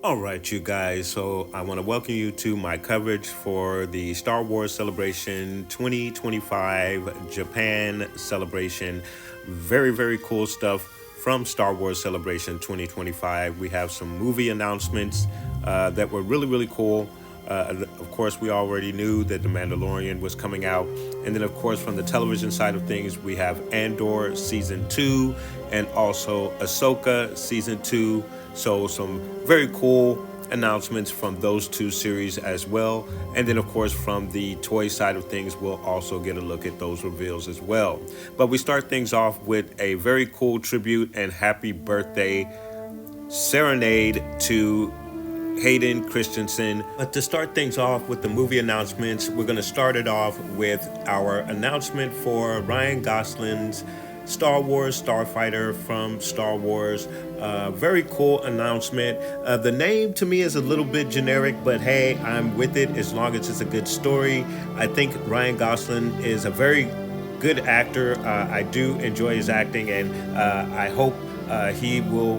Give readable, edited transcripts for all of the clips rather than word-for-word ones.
All right, you guys. So I want to welcome you to my coverage for the Star Wars Celebration 2025 Japan Celebration. Very, very cool stuff from Star Wars Celebration 2025. We have some movie announcements that were really, really cool. Of course, we already knew that The Mandalorian was coming out. And then, of course, from the television side of things, we have Andor Season 2 and also Ahsoka Season 2. So some very cool announcements from those two series as well. And then, of course, from the toy side of things, we'll also get a look at those reveals as well. But we start things off with a very cool tribute and happy birthday serenade to Hayden Christensen. But to start things off with the movie announcements, we're going to start it off with our announcement for Ryan Gosling's Star Wars Starfighter from Star Wars. Very cool announcement. The name to me is a little bit generic, but hey, I'm with it as long as it's a good story. I think Ryan Gosling is a very good actor. I do enjoy his acting, and I hope he will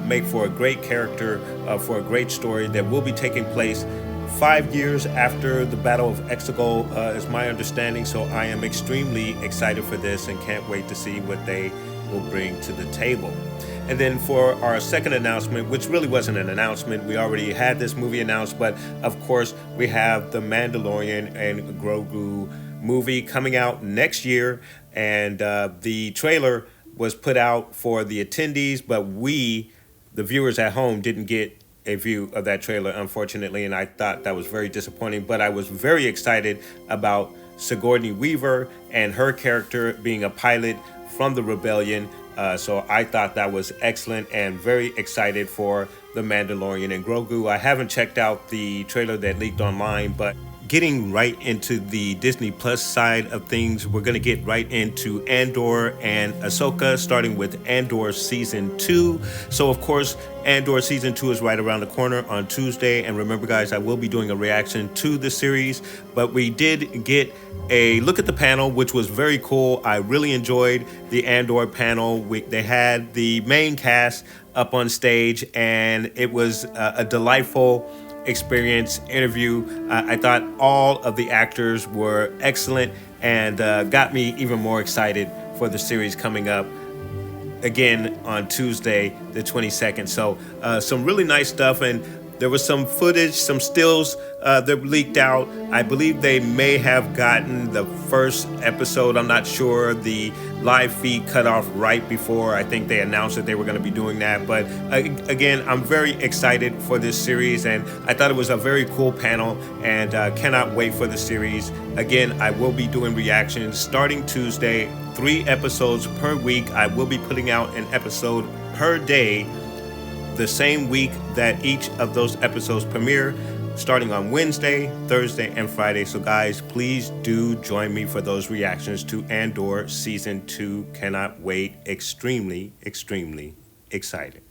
make for a great character, for a great story that will be taking place 5 years after the Battle of Exegol, is my understanding. So I am extremely excited for this and can't wait to see what they will bring to the table. And then for our second announcement, which really wasn't an announcement, we already had this movie announced, but of course we have the Mandalorian and Grogu movie coming out next year. And the trailer was put out for the attendees, but we, the viewers at home, didn't get a view of that trailer, unfortunately, and I thought that was very disappointing. But I was very excited about Sigourney Weaver and her character being a pilot from the Rebellion. So I thought that was excellent and very excited for The Mandalorian and Grogu. I haven't checked out the trailer that leaked online, but getting right into the Disney Plus side of things, we're going to get right into Andor and Ahsoka, starting with Andor Season 2. So, of course, Andor Season 2 is right around the corner on Tuesday. And remember, guys, I will be doing a reaction to the series. But we did get a look at the panel, which was very cool. I really enjoyed the Andor panel. They had the main cast up on stage, and it was a delightful experience interview. I thought all of the actors were excellent and got me even more excited for the series coming up again on Tuesday the 22nd. So some really nice stuff, and there was some footage, some stills that leaked out. I believe they may have gotten the first episode. I'm not sure. The live feed cut off right before I think they announced that they were going to be doing that. But again, I'm very excited for this series, and I thought it was a very cool panel, and cannot wait for the series. Again, I will be doing reactions starting Tuesday, 3 episodes per week. I will be putting out an episode per day the same week that each of those episodes premiere, starting on Wednesday, Thursday, and Friday. So guys, please do join me for those reactions to Andor Season 2. Cannot wait. Extremely, extremely excited.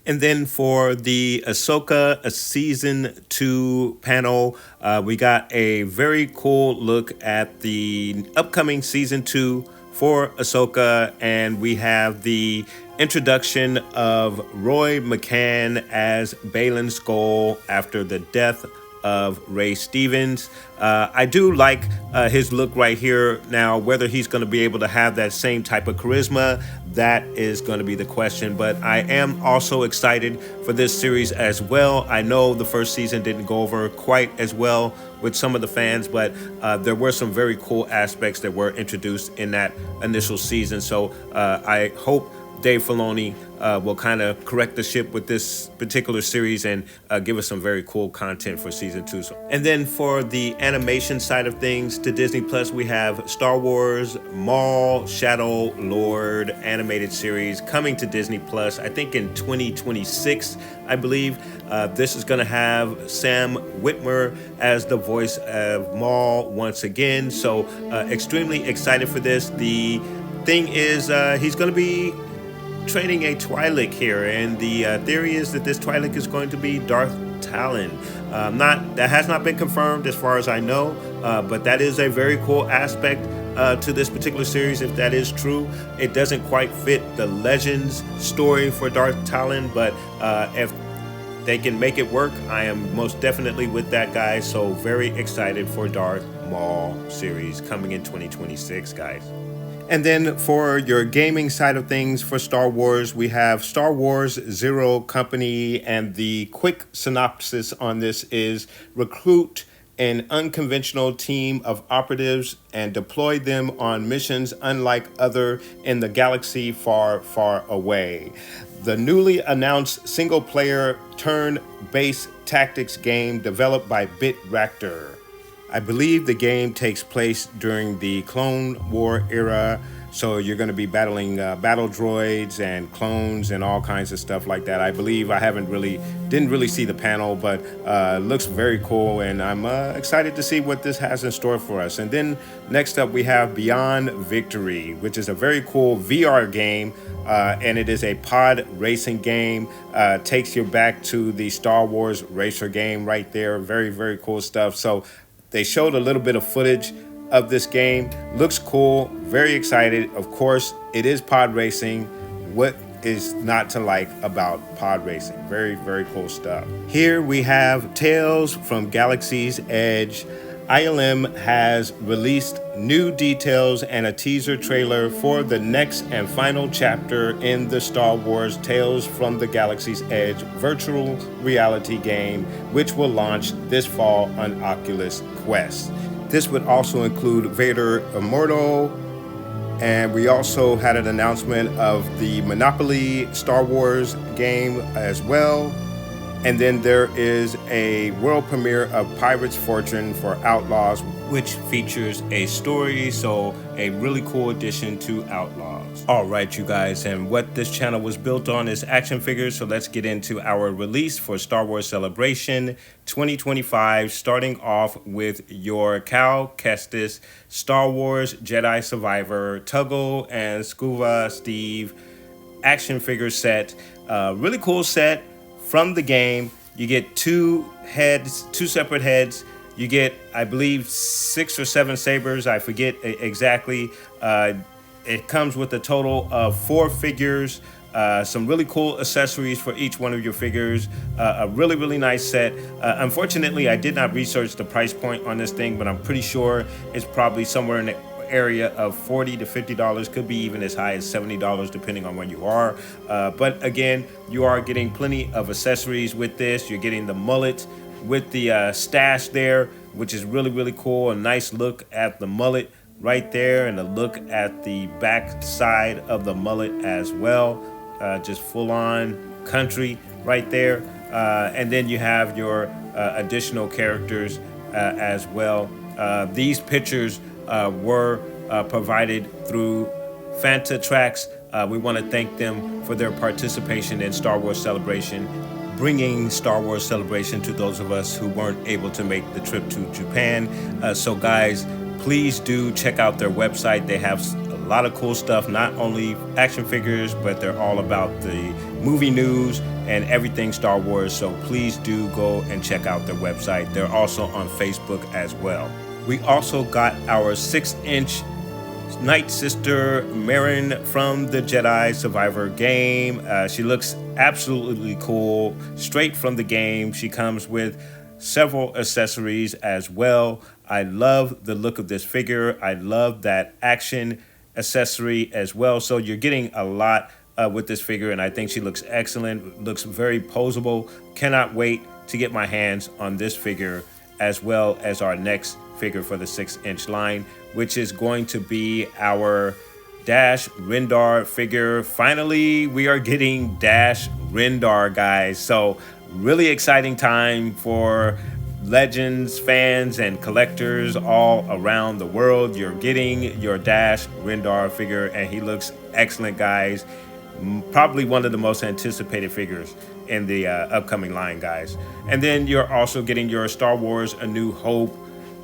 And then for the Ahsoka Season 2 panel, we got a very cool look at the upcoming Season 2 for Ahsoka, and we have the introduction of Roy McCann as Baylan Skoll after the death of Ray Stevens. I do like his look right here. Now, whether he's going to be able to have that same type of charisma, that is going to be the question. But I am also excited for this series as well. I know the first season didn't go over quite as well with some of the fans, but there were some very cool aspects that were introduced in that initial season. So I hope Dave Filoni will kind of correct the ship with this particular series and give us some very cool content for season 2. And then for the animation side of things, to Disney Plus, we have Star Wars Maul Shadow Lord animated series coming to Disney Plus, I think in 2026, I believe. This is going to have Sam Witwer as the voice of Maul once again. So extremely excited for this. The thing is, he's going to be training a Twi'lek here, and the theory is that this Twi'lek is going to be Darth Talon. That has not been confirmed as far as I know, but that is a very cool aspect to this particular series. If that is true, it doesn't quite fit the Legends story for Darth Talon, but if they can make it work, I am most definitely with that, guys. So very excited for Darth Maul series coming in 2026, guys. And then for your gaming side of things for Star Wars, we have Star Wars Zero Company, and the quick synopsis on this is: recruit an unconventional team of operatives and deploy them on missions unlike other in the galaxy far, far away. The newly announced single-player turn-based tactics game developed by BitRactor. I believe the game takes place during the Clone War era, so you're going to be battling battle droids and clones and all kinds of stuff like that. I believe I didn't really see the panel, but looks very cool, and I'm excited to see what this has in store for us. And then next up we have Beyond Victory, which is a very cool VR game, and it is a pod racing game. Takes you back to the Star Wars racer game right there. Very, very cool stuff. So they showed a little bit of footage of this game. Looks cool, very excited. Of course, it is pod racing. What is not to like about pod racing? Very, very cool stuff. Here we have Tales from Galaxy's Edge. ILM has released new details and a teaser trailer for the next and final chapter in the Star Wars Tales from the Galaxy's Edge virtual reality game, which will launch this fall on Oculus Quest. This would also include Vader Immortal, and we also had an announcement of the Monopoly Star Wars game as well. And then there is a world premiere of Pirate's Fortune for Outlaws, which features a story, so a really cool addition to Outlaws. All right, you guys, and what this channel was built on is action figures, so let's get into our release for Star Wars Celebration 2025, starting off with your Cal Kestis Star Wars Jedi Survivor Tuggle and Scuba Steve action figure set. Really cool set. From the game, you get two separate heads. You get, I believe, 6 or 7 sabers. I forget exactly. It comes with a total of 4 figures. Some really cool accessories for each one of your figures. A really, really nice set. Unfortunately, I did not research the price point on this thing, but I'm pretty sure it's probably somewhere in the area of $40 to $50, could be even as high as $70 depending on where you are. But again, you are getting plenty of accessories with this. You're getting the mullet with the stash there, which is really, really cool. A nice look at the mullet right there, and a look at the back side of the mullet as well. Just full on country right there. And then you have your additional characters as well. These pictures were provided through Fanta Tracks. We want to thank them for their participation in Star Wars Celebration, bringing Star Wars Celebration to those of us who weren't able to make the trip to Japan. So guys, please do check out their website. They have a lot of cool stuff, not only action figures, but they're all about the movie news and everything Star Wars. So please do go and check out their website. They're also on Facebook as well. We also got our 6-inch Night Sister Marin from the Jedi Survivor game. She looks absolutely cool, straight from the game. She comes with several accessories as well. I love the look of this figure. I love that action accessory as well. So you're getting a lot with this figure, and I think she looks excellent. Looks very posable. Cannot wait to get my hands on this figure, as well as our next figure for the 6-inch line, which is going to be our Dash Rendar figure. Finally, we are getting Dash Rendar, guys. So really exciting time for Legends fans and collectors all around the world. You're getting your Dash Rendar figure, and he looks excellent, guys. Probably one of the most anticipated figures in the upcoming line, guys. And then you're also getting your Star Wars A New Hope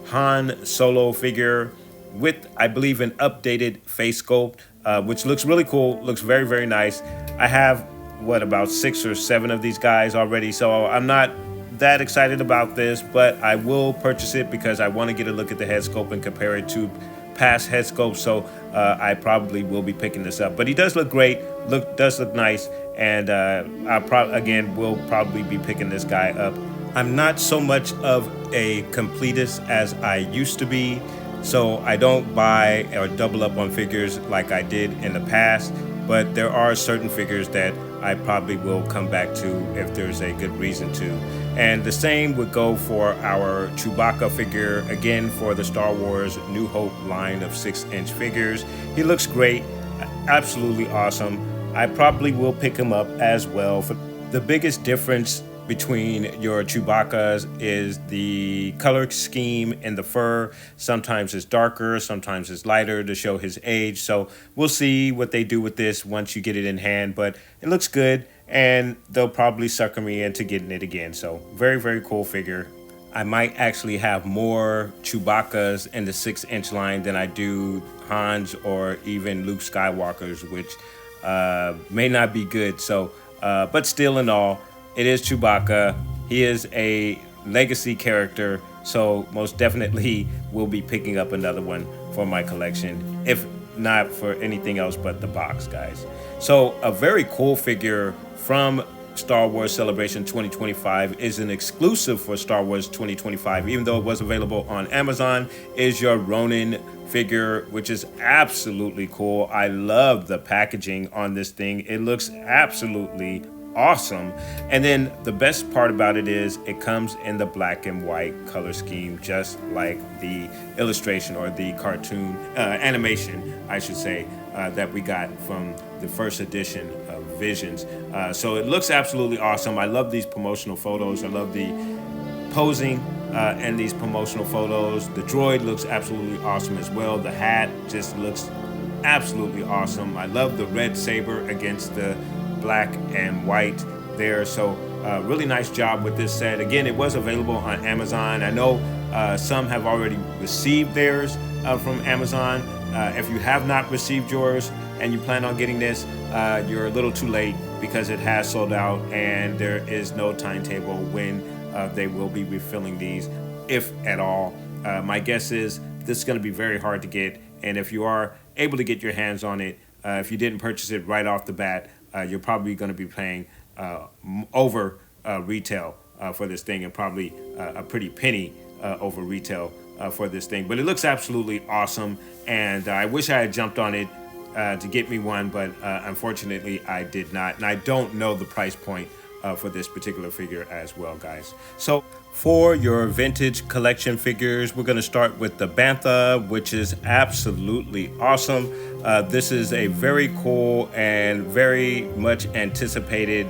Han Solo figure with, I believe, an updated face sculpt, which looks really cool. Looks very, very nice. I have, what, about 6 or 7 of these guys already, so I'm not that excited about this, but I will purchase it because I want to get a look at the head sculpt and compare it to past head sculpts. So I probably will be picking this up. But he does look great. Does look nice, and again will probably be picking this guy up. I'm not so much of a completist as I used to be, so I don't buy or double up on figures like I did in the past. But there are certain figures that I probably will come back to if there's a good reason to. And the same would go for our Chewbacca figure, again for the Star Wars New Hope line of 6-inch figures. He looks great, absolutely awesome. I probably will pick him up as well. The biggest difference between your Chewbaccas is the color scheme in the fur. Sometimes it's darker, sometimes it's lighter to show his age. So we'll see what they do with this once you get it in hand, but it looks good, and they'll probably sucker me into getting it again. So very, very cool figure. I might actually have more Chewbaccas in the 6-inch line than I do Hans or even Luke Skywalker's, which may not be good. So, but still in all, it is Chewbacca. He is a legacy character, so most definitely will be picking up another one for my collection, if not for anything else but the box, guys. So a very cool figure from Star Wars Celebration 2025 is an exclusive for Star Wars 2025, even though it was available on Amazon, is your Ronin figure, which is absolutely cool. I love the packaging on this thing. It looks absolutely awesome. And then the best part about it is it comes in the black and white color scheme, just like the illustration or the cartoon animation, I should say, that we got from the first edition of Visions. So it looks absolutely awesome. I love these promotional photos. I love the posing in these promotional photos. The droid looks absolutely awesome as well. The hat just looks absolutely awesome. I love the red saber against the black and white there. So really nice job with this set. Again, it was available on Amazon. I know some have already received theirs from Amazon. If you have not received yours and you plan on getting this, you're a little too late because it has sold out and there is no timetable when they will be refilling these, if at all. My guess is this is going to be very hard to get, and if you are able to get your hands on it, if you didn't purchase it right off the bat, you're probably going to be paying over retail for this thing, and probably a pretty penny over retail for this thing. But it looks absolutely awesome, and I wish I had jumped on it to get me one, but unfortunately I did not, and I don't know the price point for this particular figure as well, guys. So for your vintage collection figures, we're going to start with the Bantha, which is absolutely awesome. This is a very cool and very much anticipated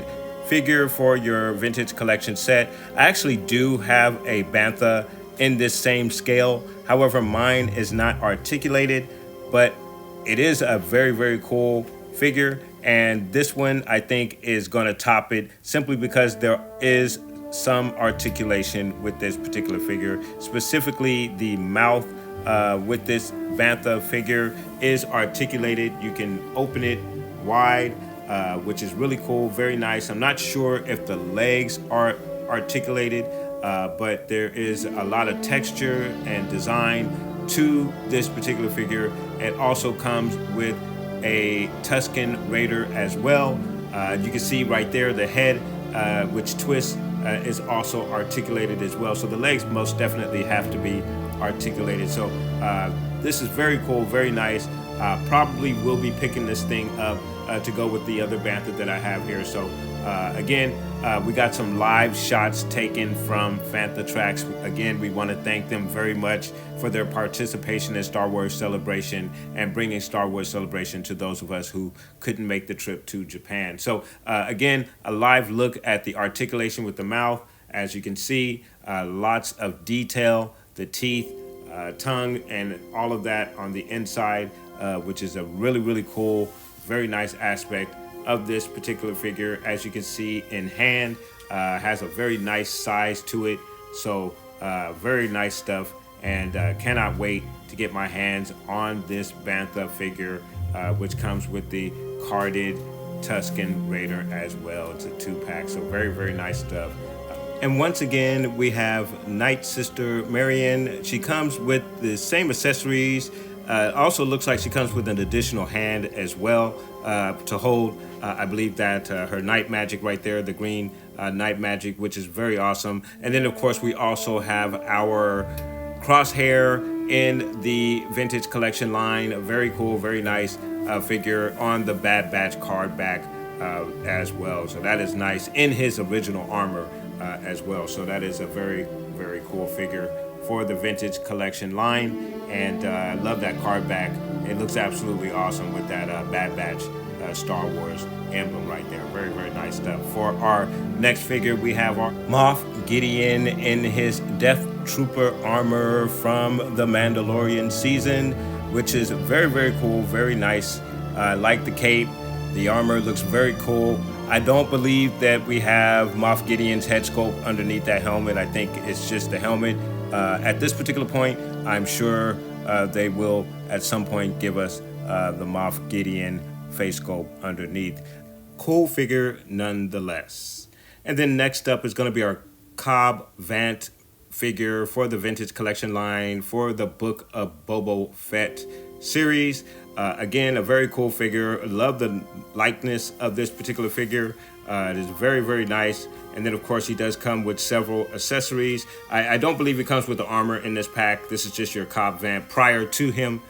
figure for your vintage collection set. I actually do have a Bantha in this same scale. However, mine is not articulated, but it is a very, very cool figure. And this one, I think, is going to top it simply because there is some articulation with this particular figure. Specifically, the mouth with this Bantha figure is articulated. You can open it wide, which is really cool, very nice. I'm not sure if the legs are articulated, but there is a lot of texture and design to this particular figure. It also comes with a Tusken Raider as well. You can see right there the head, which twists, is also articulated as well. So the legs most definitely have to be articulated. So this is very cool, very nice. Probably will be picking this thing up to go with the other Bantha that I have here. So Again, we got some live shots taken from Fantha Tracks. Again, we want to thank them very much for their participation in Star Wars Celebration and bringing Star Wars Celebration to those of us who couldn't make the trip to Japan. So again, a live look at the articulation with the mouth. As you can see, lots of detail, the teeth, tongue, and all of that on the inside, which is a really, really cool, very nice aspect of this particular figure. As you can see in hand, has a very nice size to it. So very nice stuff, and cannot wait to get my hands on this Bantha figure, which comes with the carded Tusken Raider as well. It's a 2-pack, so very, very nice stuff. And once again, we have Night Sister Marion. She comes with the same accessories. Also looks like she comes with an additional hand as well to hold, I believe that her night magic right there, the green night magic, which is very awesome. And then of course we also have our Crosshair in the Vintage Collection line. A very cool, very nice figure on the Bad Batch card back as well. So that is nice in his original armor as well. So that is a very, very cool figure for the Vintage Collection line. And I love that card back. It looks absolutely awesome with that Bad Batch Star Wars emblem right there. Very, very nice stuff. For our next figure, we have our Moff Gideon in his Death Trooper armor from the Mandalorian season, which is very, very cool, very nice. I like the cape. The armor looks very cool. I don't believe that we have Moff Gideon's head sculpt underneath that helmet. I think it's just the helmet. At this particular point, I'm sure they will at some point give us the Moff Gideon face sculpt underneath. Cool figure nonetheless. And then next up is going to be our Cobb Vanth figure for the Vintage Collection line for the Book of Boba Fett series. Again, a very cool figure. Love the likeness of this particular figure. It is very, very nice. And then, of course, he does come with several accessories. I don't believe he comes with the armor in this pack. This is just your Cobb Vanth prior to him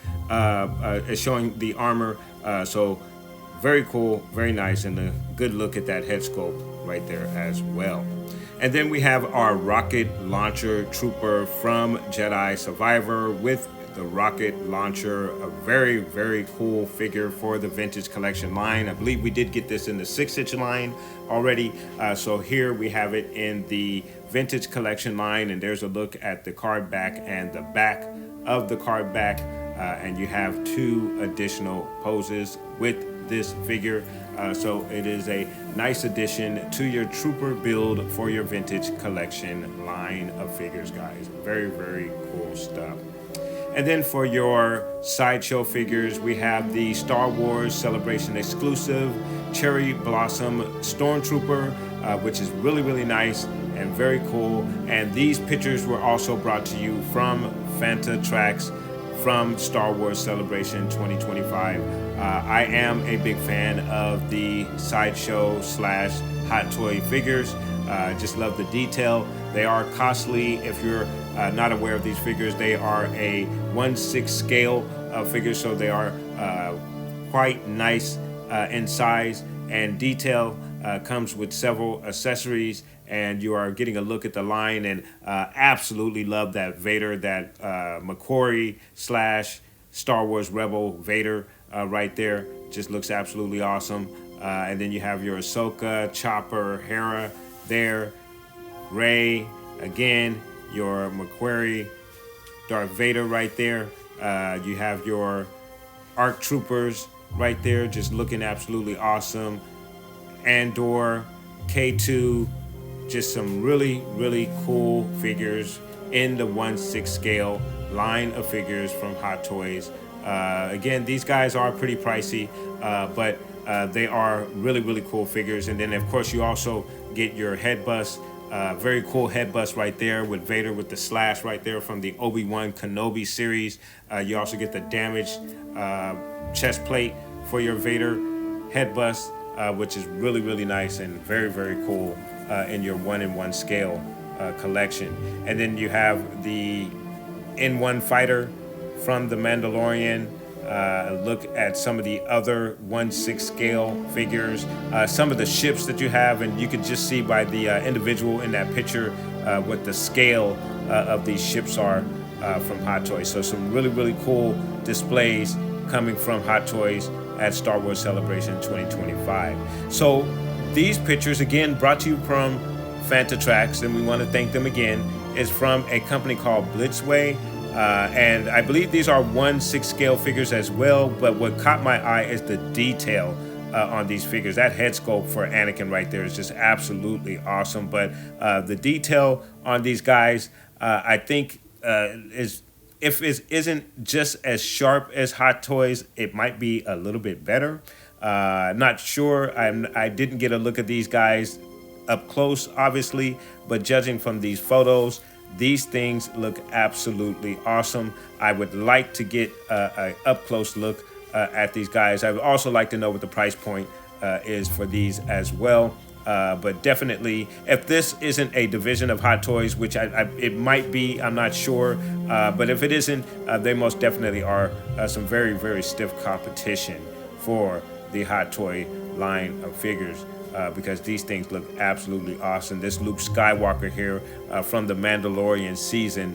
showing the armor. So very cool, very nice, and a good look at that head sculpt right there as well. And then we have our rocket launcher trooper from Jedi Survivor with the rocket launcher, a very, very cool figure for the Vintage Collection line. I believe we did get this in the 6-inch line already. So here we have it in the Vintage Collection line, and there's a look at the card back and the back of the card back. And you have 2 additional poses with this figure. So it is a nice addition to your trooper build for your Vintage Collection line of figures, guys. Very, very cool stuff. And then for your sideshow figures, we have the Star Wars Celebration exclusive Cherry Blossom Stormtrooper, which is really, really nice and very cool. And these pictures were also brought to you from Fantha Tracks from Star Wars Celebration 2025. I am a big fan of the sideshow / hot toy figures. Just love the detail. They are costly. If you're not aware of these figures, they are a 1/6 scale figure, so they are quite nice in size and detail. Comes with several accessories, and you are getting a look at the line, and absolutely love that Vader, that McQuarrie / Star Wars Rebel Vader right there. Just looks absolutely awesome. And then you have your Ahsoka, Chopper, Hera there, Rey, again, your McQuarrie, Darth Vader right there. You have your ARC Troopers right there, just looking absolutely awesome. Andor, K2, just some really, really cool figures in the 1/6 scale line of figures from Hot Toys. Again, these guys are pretty pricey, but they are really, really cool figures. And then, of course, you also get your head bust. Very cool head bust right there with Vader with the slash right there from the Obi-Wan Kenobi series. You also get the damaged chest plate for your Vader head bust, which is really, really nice and very, very cool in your 1/1 scale collection. And then you have the N1 fighter from The Mandalorian, look at some of the other 1/6 scale figures, some of the ships that you have, and you could just see by the individual in that picture what the scale of these ships are from Hot Toys. So some really, really cool displays coming from Hot Toys at Star Wars Celebration 2025. So these pictures, again, brought to you from Fantatrax, and we want to thank them again, is from a company called Blitzway. And I believe these are 1/6 scale figures as well, but what caught my eye is the detail on these figures. That head sculpt for Anakin right there is just absolutely awesome. But the detail on these guys, I think, is, if it isn't just as sharp as Hot Toys, it might be a little bit better. Not sure. I didn't get a look at these guys up close, obviously, but judging from these photos, these things look absolutely awesome. I would like to get a up close look at these guys. I would also like to know what the price point is for these as well. But definitely, if this isn't a division of Hot Toys, which it might be, I'm not sure. But if it isn't, they most definitely are some very, very stiff competition for the Hot Toy line of figures. Because these things look absolutely awesome. This Luke Skywalker here from the Mandalorian season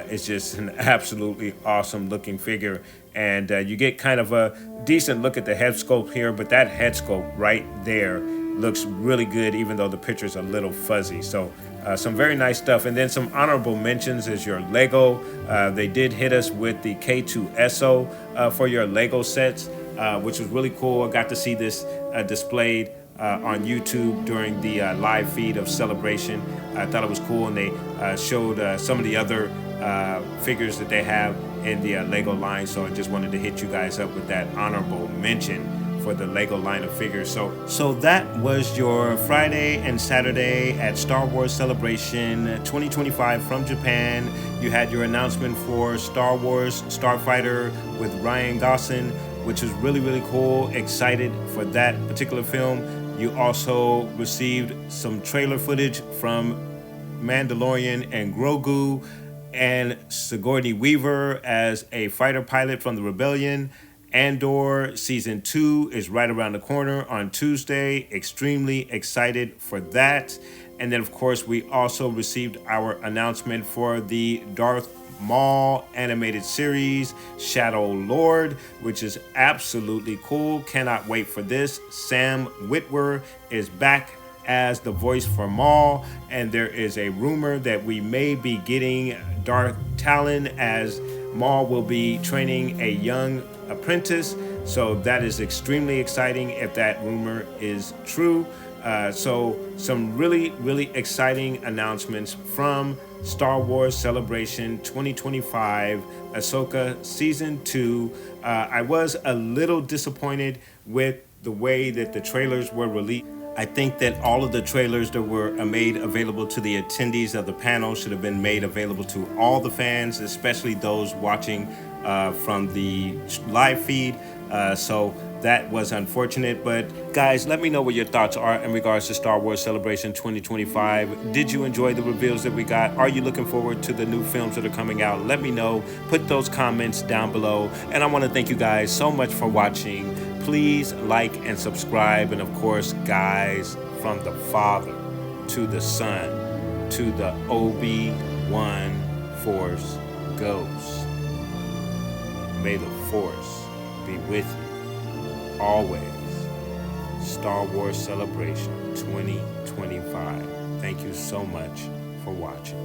is just an absolutely awesome looking figure. And you get kind of a decent look at the head sculpt here, but that head sculpt right there looks really good, even though the picture's a little fuzzy. So some very nice stuff. And then some honorable mentions is your Lego. They did hit us with the K2SO for your Lego sets, which was really cool. I got to see this displayed on YouTube during the live feed of Celebration. I thought it was cool, and they showed some of the other figures that they have in the Lego line. So I just wanted to hit you guys up with that honorable mention for the Lego line of figures. So that was your Friday and Saturday at Star Wars Celebration 2025 from Japan. You had your announcement for Star Wars Starfighter with Ryan Gosling, which is really, really cool. Excited for that particular film. You also received some trailer footage from Mandalorian and Grogu, and Sigourney Weaver as a fighter pilot from the Rebellion. Andor Season 2 is right around the corner on Tuesday. Extremely excited for that. And then, of course, we also received our announcement for the Darth Maul animated series, Shadow Lord, which is absolutely cool. Cannot wait for this. Sam Witwer is back as the voice for Maul, and there is a rumor that we may be getting Darth Talon, as Maul will be training a young apprentice. So that is extremely exciting if that rumor is true. So some really, really exciting announcements from Star Wars Celebration 2025, Ahsoka Season 2. I was a little disappointed with the way that the trailers were released. I think that all of the trailers that were made available to the attendees of the panel should have been made available to all the fans, especially those watching from the live feed. So that was unfortunate. But guys, let me know what your thoughts are in regards to Star Wars Celebration 2025. Did you enjoy the reveals that we got? Are you looking forward to the new films that are coming out? Let me know. Put those comments down below. And I want to thank you guys so much for watching. Please like and subscribe. And of course, guys, from the Father to the Son to the Obi-Wan Force Ghost. May the Force be with you always. Star Wars Celebration 2025. Thank you so much for watching.